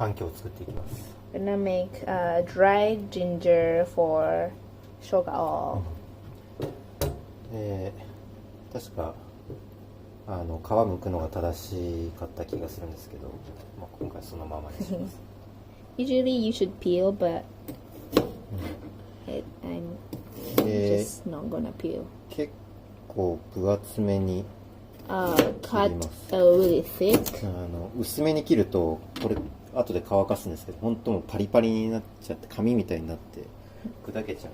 環境を作っていきます。 Gonna make dried ginger for 生姜 oil. 確か皮剥くのが正しかった気がするんですけど、まあ、今回そのままにします。Usually you should peel, but I'm just not gonna peel. 結構分厚めに切ります。Cut really thick. 薄めに切るとこれ後で乾かすんですけど、本当もうパリパリになっちゃって紙みたいになって砕けちゃう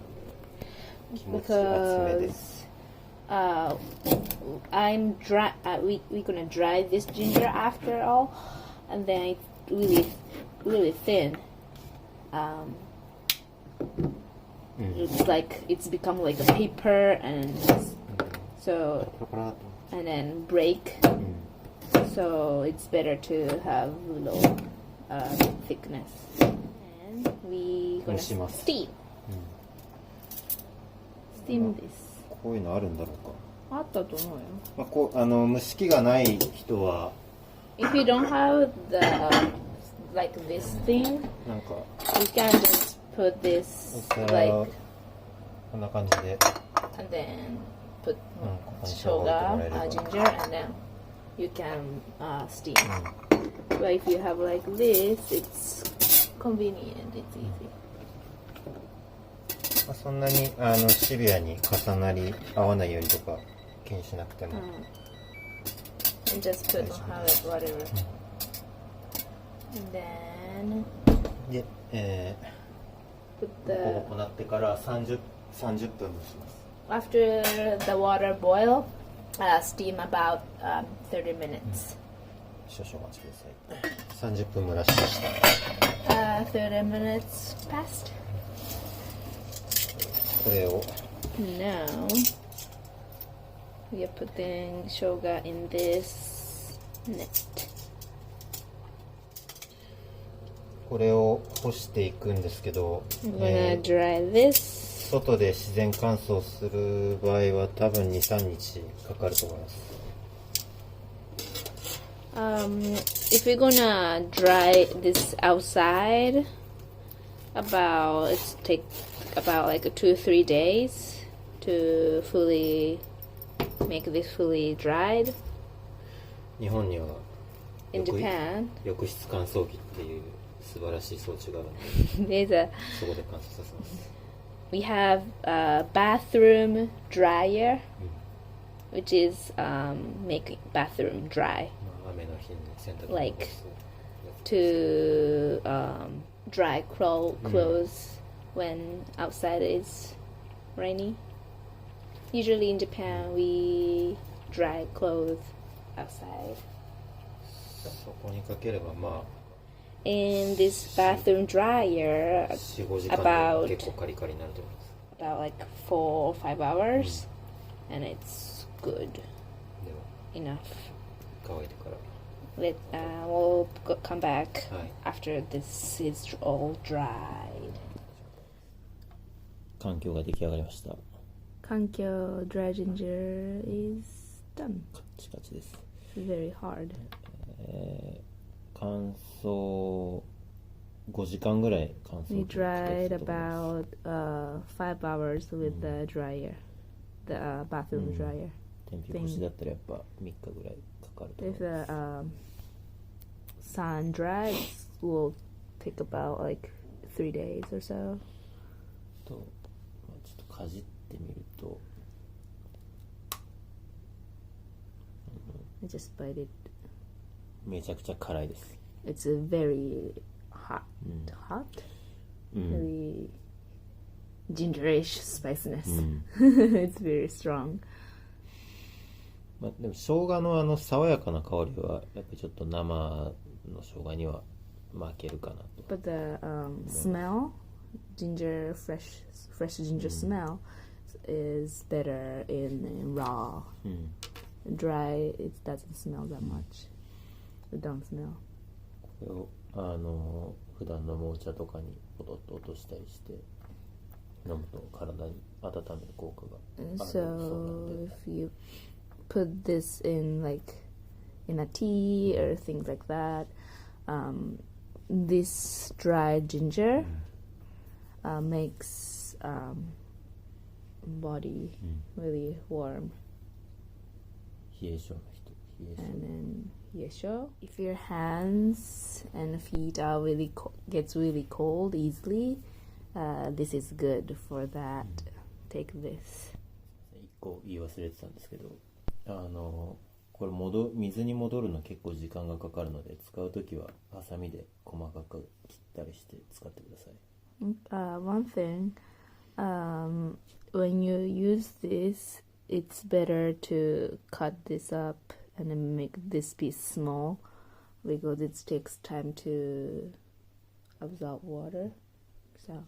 ので気持ち厚めです。I'm dry. We're gonna dry this ginger after all, and then it's really thin. It's like it's become like a paper, and so and then break. So it's better to have low thickness. And we gonna steam. Steam this. こういうのあるんだろうか。あったと思うよ。まあ、こう蒸し器がない人は If you don't have the like this thing, なんか you can just put this お皿 like こんな感じで and then put ここに shoga, 置いてもらえれば ginger, and then you can steam. But if you have like this, it's convenient. It's easy. まあ、そんなにシビアに重なり合わないようにとか気にしなくても、And just put whatever. And then で、put こ the う行ってから30分蒸します。 after the water boil, steam about 30 minutes. 少々お待ちください。30分蒸らしました。30 minutes passed. これを Now we are putting shoga in this net. これを干していくんですけど、I'm gonna dry this. 外で自然乾燥する場合は多分 2,3 日かかると思います。If we're gonna dry this outside, it's take about like 2-3 days to fully make this fully dried. 日本には In Japan, 浴室乾燥機っていう素晴らしい装置があるので there's そこで乾燥させます。 we have a bathroom dryer, which is make bathroom dry, まあ雨の日に洗濯物を Like 干す to dry clothes when outside is rainy. Usually in Japan, we dry clothes outside. そこにかければまあ In this bathroom dryer, 4,5 時間 About で結構カリカリになると思います。 about like 4 or 5 hours, and it's good では enough. 乾いてから We'll come back はい after this is all dried. 環境が出来上がりました。 Kankyo dry ginger is done. カチカチです。 Very hard. 乾燥5時間ぐらい乾燥 We 機を使って dried たと思います。 about 5 hours with the dryer, the bathroom dryer. 天日干しだったらやっぱ3日ぐらいかかると思い If the sun dries, will take about like 3 days or so. と、まあ、ちょっとかじってみると I just bite it. めちゃくちゃ辛いです。 It's a very hot, really gingerish spiciness. It's very strong. まあ、でも生姜の爽やかな香りはやっぱりちょっと生の生姜には負けるかなと。 But the smell, fresh ginger smell is better in raw. Dry, it doesn't smell that much. It don't smell. これを普段飲むお茶とかにポトッと落としたりして飲むと体に温める効果があるそうな So ので if you put this in like in a tea or things like that, this dry ginger makes body really warm. 冷え性の人、冷え性。 And then yesho. If your hands and feet are really gets really cold easily, this is good for that. Take this. 一個言い忘れてたんですけど、これ水に戻るの結構時間がかかるので、使うときはハサミで細かく切ったりして使ってください。One thing, when you use this, it's better to cut this up and then make this piece small because it takes time to absorb water. So